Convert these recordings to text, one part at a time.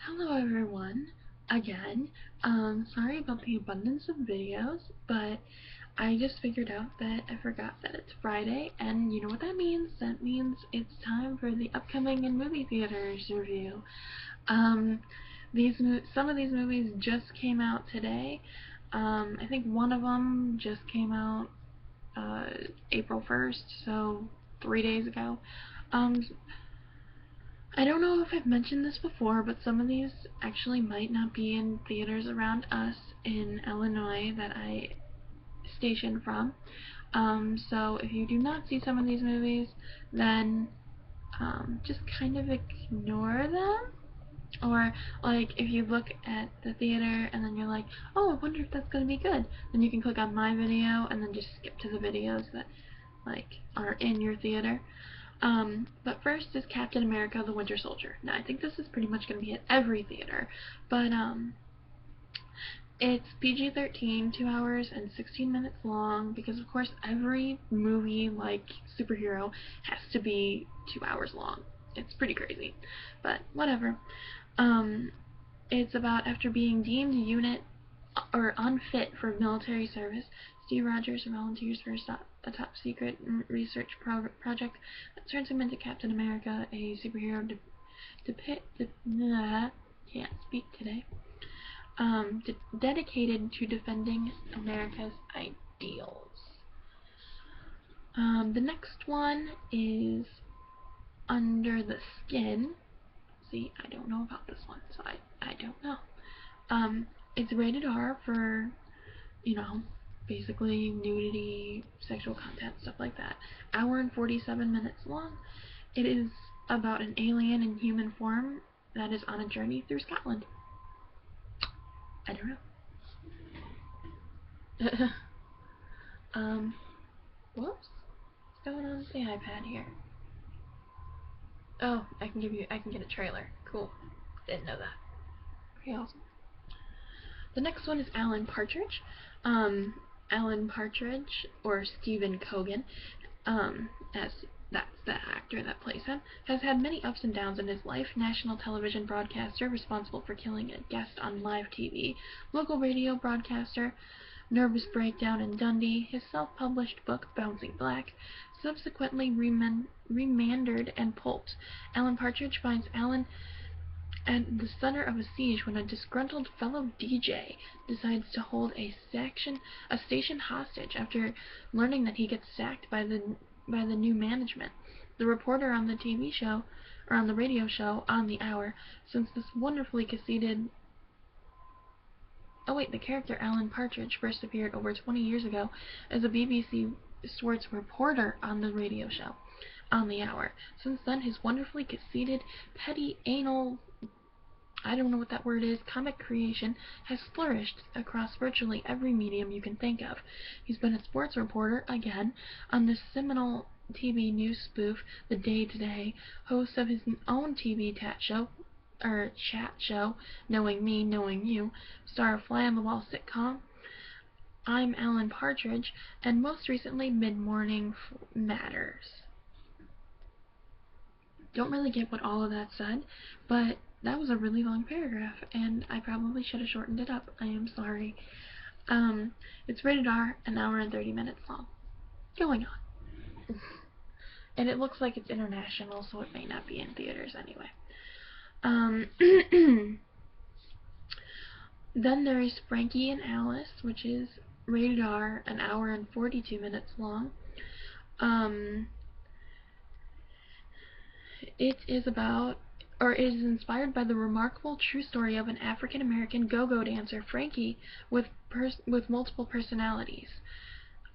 Hello everyone, again. Sorry about the abundance of videos, but I just figured out that I forgot that it's Friday, and you know what that means? That means it's time for the upcoming in movie theaters review. Um, some of these movies just came out today. I think one of them just came out uh, April 1st, so 3 days ago. Um, I don't know if I've mentioned this before, but some of these actually might not be in theaters around us in Illinois that I station from. So if you do not see some of these movies, then just kind of ignore them. Or, like, if you look at the theater and then you're like, oh, I wonder if that's going to be good, then you can click on my video and then just skip to the videos that, like, are in your theater. But first is Captain America: The Winter Soldier. Now, I think this is pretty much going to be at every theater, but it's PG-13, 2 hours and 16 minutes long, because of course every movie like superhero has to be 2 hours long. It's pretty crazy, but whatever. Um, it's about after being deemed unit or unfit for military service, Steve Rogers volunteers for a top secret research project that turns him into Captain America, a superhero can't speak today. Dedicated to defending America's ideals. The next one is Under the Skin. See, I don't know about this one, so I don't know. It's rated R for, you know, basically nudity, sexual content, stuff like that. Hour and 47 minutes long. It is about an alien in human form that is on a journey through Scotland. I don't know. Whoops. What's going on with the iPad here? Oh, I can get a trailer. Cool. Didn't know that. Pretty awesome. The next one is Alan Partridge. Alan Partridge, or Stephen Cogan, as that's the actor that plays him, has had many ups and downs in his life. National television broadcaster responsible for killing a guest on live TV, local radio broadcaster, nervous breakdown in Dundee, his self-published book Bouncing Black, subsequently remanded and pulped. Alan Partridge finds Alan at the center of a siege when a disgruntled fellow DJ decides to hold a station hostage after learning that he gets sacked by the new management. The reporter on the TV show, or on the radio show, On the Hour, since this wonderfully conceited. Oh wait, the character Alan Partridge first appeared over 20 years ago as a BBC sports reporter on the radio show, On the Hour. Since then, his wonderfully conceited, petty, anal, I don't know what that word is, comic creation has flourished across virtually every medium you can think of. He's been a sports reporter, again, on the seminal TV news spoof, The Day Today, host of his own TV chat show, Knowing Me, Knowing You, star of Fly on the Wall sitcom, I'm Alan Partridge, and most recently, Mid-Morning Matters. Don't really get what all of that said, but that was a really long paragraph, and I probably should have shortened it up. I am sorry. It's rated R, an hour and 30 minutes long. Going on. And it looks like it's international, so it may not be in theaters anyway. Then there is Frankie and Alice, which is rated R, an hour and 42 minutes long. It is about, or it is inspired by the remarkable true story of an African-American go-go dancer, Frankie, with multiple personalities,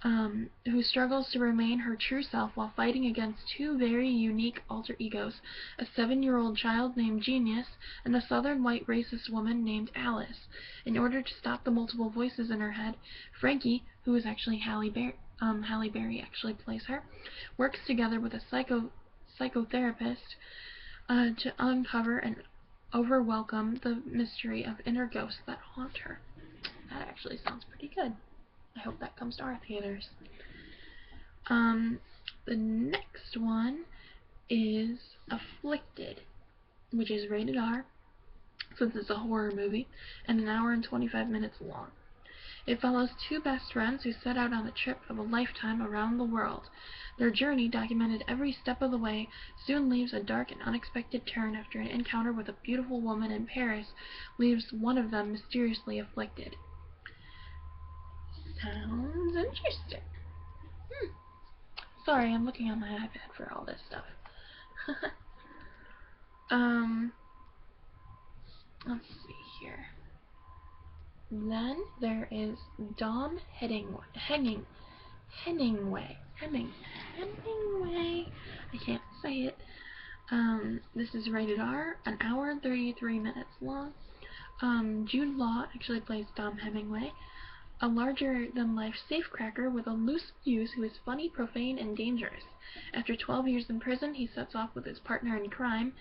who struggles to remain her true self while fighting against two very unique alter egos, a 7-year-old child named Genius and a southern white racist woman named Alice. In order to stop the multiple voices in her head, Frankie, who is actually Halle Berry actually plays her, works together with a psychotherapist to uncover and overwhelm the mystery of inner ghosts that haunt her. That actually sounds pretty good. I hope that comes to our theaters. The next one is Afflicted, which is rated R, since it's a horror movie, and an hour and 25 minutes long. It follows two best friends who set out on a trip of a lifetime around the world. Their journey, documented every step of the way, soon leaves a dark and unexpected turn after an encounter with a beautiful woman in Paris leaves one of them mysteriously afflicted. Sounds interesting. Sorry, I'm looking on my iPad for all this stuff. Let's see here. Then there is Dom Hemingway. I can't say it. This is rated R, an hour and 33 minutes long. Jude Law actually plays Dom Hemingway, a larger-than-life safecracker with a loose fuse who is funny, profane, and dangerous. After 12 years in prison, he sets off with his partner in crime,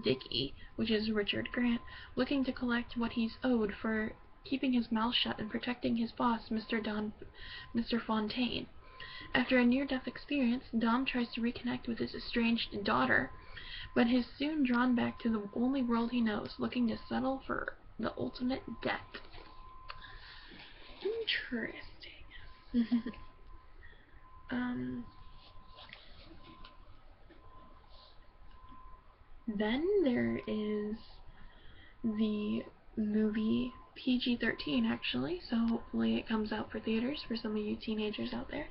Dickie, which is Richard Grant, looking to collect what he's owed for keeping his mouth shut and protecting his boss, Mr. Fontaine. After a near-death experience, Dom tries to reconnect with his estranged daughter, but is soon drawn back to the only world he knows, looking to settle for the ultimate debt. Interesting. Then there is the movie PG-13, actually, so hopefully it comes out for theaters for some of you teenagers out there.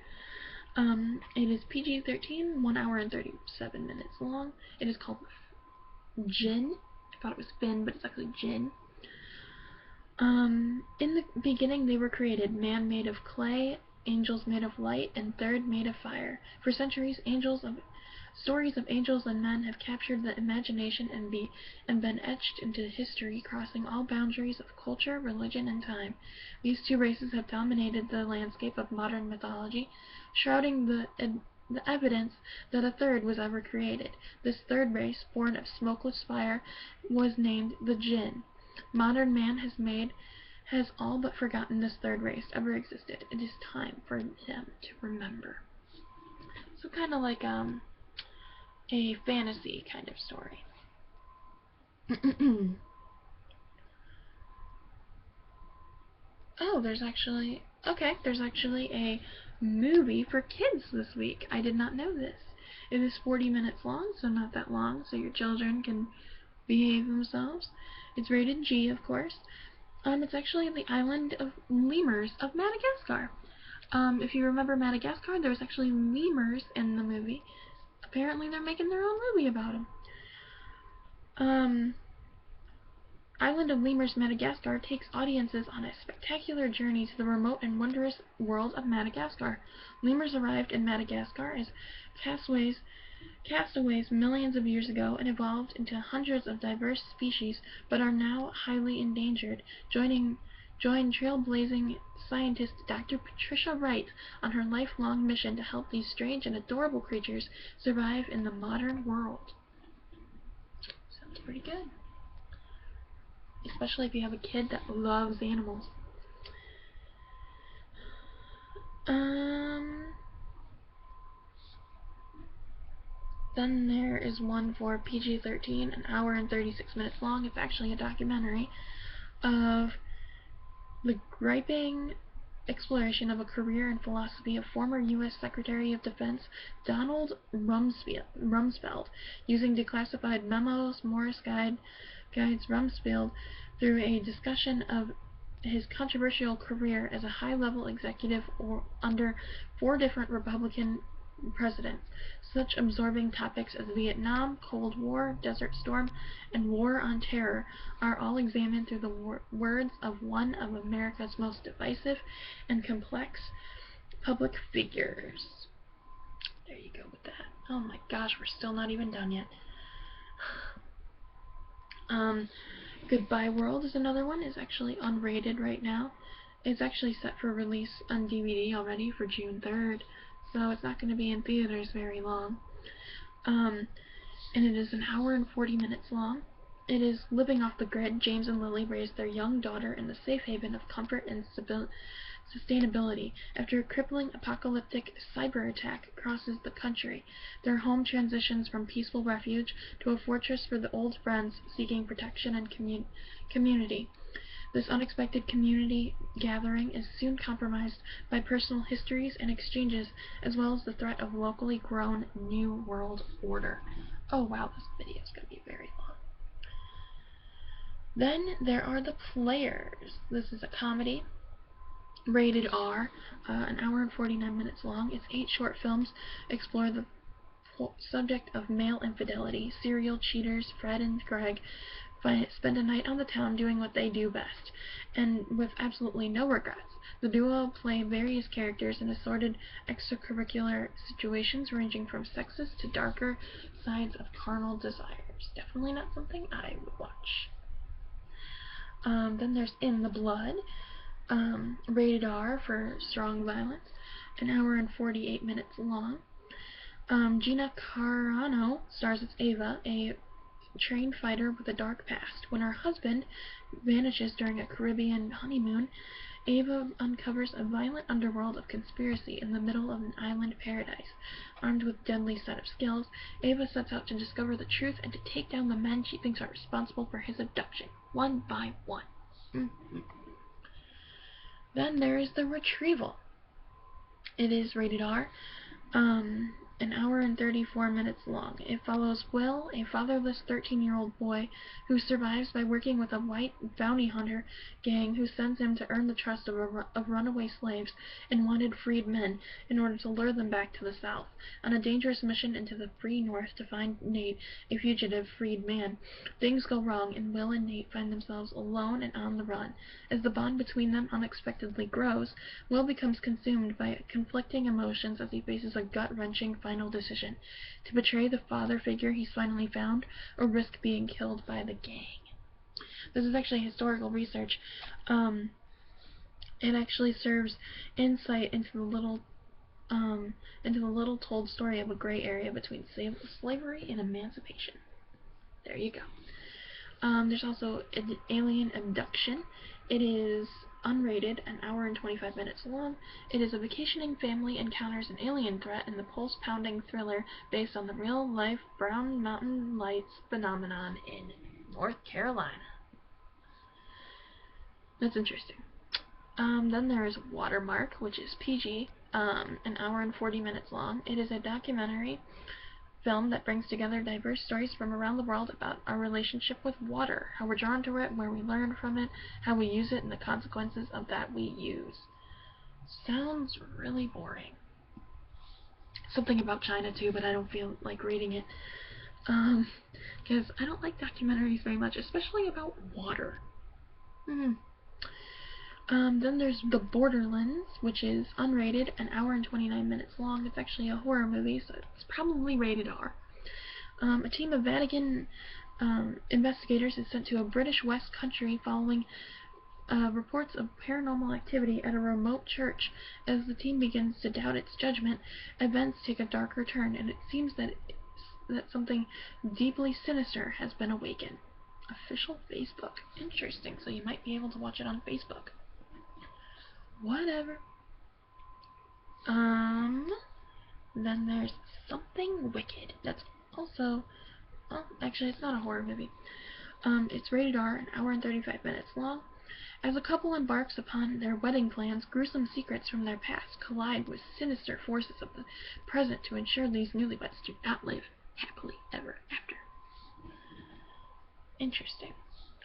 It is PG-13, 1 hour and 37 minutes long. It is called Jinn. I thought it was Finn, but it's actually Jinn. In the beginning they were created, man made of clay, angels made of light, and third made of fire. For centuries, stories of angels and men have captured the imagination and been etched into history, crossing all boundaries of culture, religion, and time. These two races have dominated the landscape of modern mythology, shrouding the evidence that a third was ever created. This third race, born of smokeless fire, was named the Jinn. Modern man has all but forgotten this third race ever existed. It is time for them to remember. So kind of like a fantasy kind of story. Oh, there's actually a movie for kids this week. I did not know this. It is 40 minutes long, so not that long, so your children can behave themselves. It's rated G, of course. It's actually the island of lemurs of Madagascar. If you remember Madagascar, there was actually lemurs in the movie. Apparently they're making their own movie about them. Island of Lemurs, Madagascar takes audiences on a spectacular journey to the remote and wondrous world of Madagascar. Lemurs arrived in Madagascar as castaways millions of years ago and evolved into hundreds of diverse species, but are now highly endangered. Join trailblazing scientist Dr. Patricia Wright on her lifelong mission to help these strange and adorable creatures survive in the modern world. Sounds pretty good. Especially if you have a kid that loves animals. Then there is one for PG-13, an hour and 36 minutes long. It's actually a documentary of the griping exploration of a career and philosophy of former U.S. Secretary of Defense Donald Rumsfeld. Using declassified memos, Morris guides Rumsfeld through a discussion of his controversial career as a high-level executive under 4 different Republican presidents. Such absorbing topics as Vietnam, Cold War, Desert Storm, and War on Terror are all examined through the words of one of America's most divisive and complex public figures. There you go with that. Oh my gosh, we're still not even done yet. Goodbye World is another one. It's actually unrated right now. It's actually set for release on DVD already for June 3rd, so it's not going to be in theaters very long. And it is an hour and 40 minutes long. It is living off the grid. James and Lily raise their young daughter in the safe haven of comfort and sustainability. After a crippling apocalyptic cyber attack crosses the country, their home transitions from peaceful refuge to a fortress for the old friends seeking protection and community. This unexpected community gathering is soon compromised by personal histories and exchanges, as well as the threat of locally grown New World Order. Oh wow, this video is going to be very long. Then there are The Players. This is a comedy, rated R, an hour and 49 minutes long. Its 8 short films explore the subject of male infidelity. Serial cheaters Fred and Greg spend a night on the town doing what they do best, and with absolutely no regrets. The duo play various characters in assorted extracurricular situations ranging from sexist to darker sides of carnal desires. Definitely not something I would watch. Then there's In the Blood, rated R for strong violence, an hour and 48 minutes long. Gina Carano stars as Ava, a trained fighter with a dark past. When her husband vanishes during a Caribbean honeymoon, Ava uncovers a violent underworld of conspiracy in the middle of an island paradise. Armed with a deadly set of skills, Ava sets out to discover the truth and to take down the men she thinks are responsible for his abduction, one by one. Then there is The Retrieval. It is rated R, an hour and 34 minutes long. It follows Will, a fatherless 13-year-old boy who survives by working with a white bounty hunter gang who sends him to earn the trust of runaway slaves and wanted freed men in order to lure them back to the South. On a dangerous mission into the free North to find Nate, a fugitive freed man, things go wrong and Will and Nate find themselves alone and on the run. As the bond between them unexpectedly grows, Will becomes consumed by conflicting emotions as he faces a gut-wrenching final decision: to betray the father figure he's finally found, or risk being killed by the gang. This is actually historical research. It actually serves insight into the little told story of a gray area between slavery and emancipation. There you go. There's also Alien Abduction. It is unrated, an hour and 25 minutes long. It is a vacationing family encounters an alien threat in the pulse-pounding thriller based on the real-life Brown Mountain Lights phenomenon in North Carolina. That's interesting. Then there is Watermark, which is PG, an hour and 40 minutes long. It is a documentary film that brings together diverse stories from around the world about our relationship with water, how we're drawn to it, where we learn from it, how we use it, and the consequences of that we use. Sounds really boring. Something about China too, but I don't feel like reading it. Because I don't like documentaries very much, especially about water. Then there's The Borderlands, which is unrated, an hour and 29 minutes long. It's actually a horror movie, so it's probably rated R. A team of Vatican investigators is sent to a British West Country following reports of paranormal activity at a remote church. As the team begins to doubt its judgment, events take a darker turn, and it seems that something deeply sinister has been awakened. Official Facebook. Interesting, so you might be able to watch it on Facebook. Whatever. Then there's Something Wicked. That's also, well, actually it's not a horror movie. It's rated R, an hour and 35 minutes long. As a couple embarks upon their wedding plans, gruesome secrets from their past collide with sinister forces of the present to ensure these newlyweds do not live happily ever after. Interesting.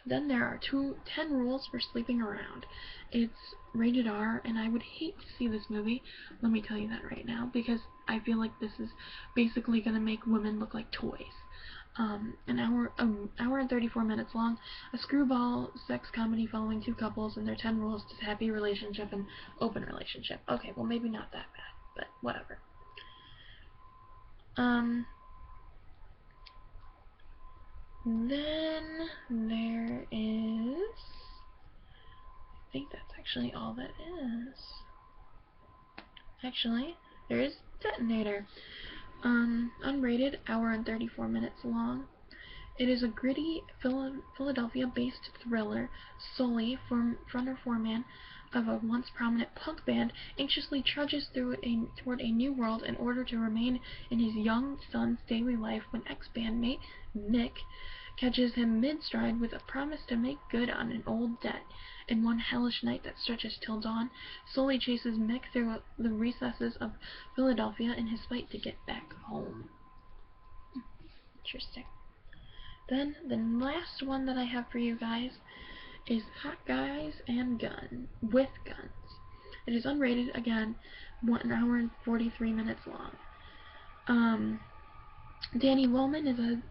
Then there are 10 Rules for Sleeping Around. It's rated R, and I would hate to see this movie, let me tell you that right now, because I feel like this is basically going to make women look like toys. An hour and 34 minutes long, a screwball sex comedy following two couples and their 10 rules to happy relationship and open relationship. Okay, well maybe not that bad, but whatever. Then there is, I think that's actually all that is. Actually, there is Detonator. Unrated, hour and 34 minutes long. It is a gritty Philadelphia-based thriller. Sully, fronter foreman of a once prominent punk band, anxiously trudges toward a new world in order to remain in his young son's daily life when ex-bandmate Nick catches him mid-stride with a promise to make good on an old debt. In one hellish night that stretches till dawn, Sully chases Mick through the recesses of Philadelphia in his fight to get back home. Interesting. Then, the last one that I have for you guys is Hot Guys and with Guns. It is unrated, again, 1 hour and 43 minutes long. Danny Wollman is an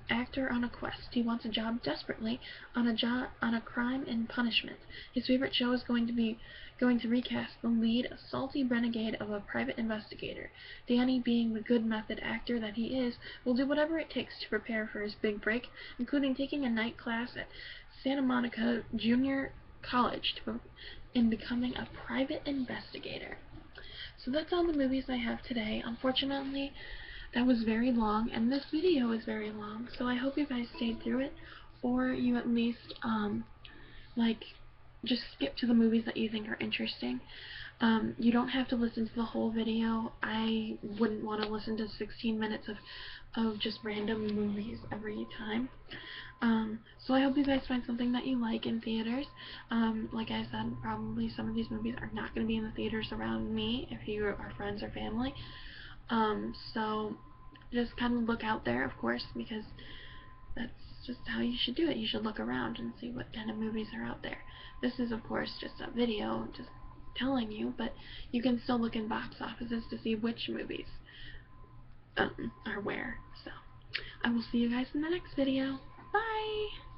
actor on a quest. He wants a job desperately on a Crime and Punishment. His favorite show is going to recast the lead, a salty renegade of a private investigator. Danny, being the good method actor that he is, will do whatever it takes to prepare for his big break, including taking a night class at Santa Monica Junior College and becoming a private investigator. So that's all the movies I have today. Unfortunately, that was very long, and this video is very long, so I hope you guys stayed through it, or you at least, just skip to the movies that you think are interesting. You don't have to listen to the whole video. I wouldn't want to listen to 16 minutes of just random movies every time. So I hope you guys find something that you like in theaters. Like I said, probably some of these movies are not going to be in the theaters around me if you are friends or family. So just kind of look out there, of course, because that's just how you should do it. You should look around and see what kind of movies are out there. This is, of course, just a video just telling you, but you can still look in box offices to see which movies are where. So I will see you guys in the next video. Bye!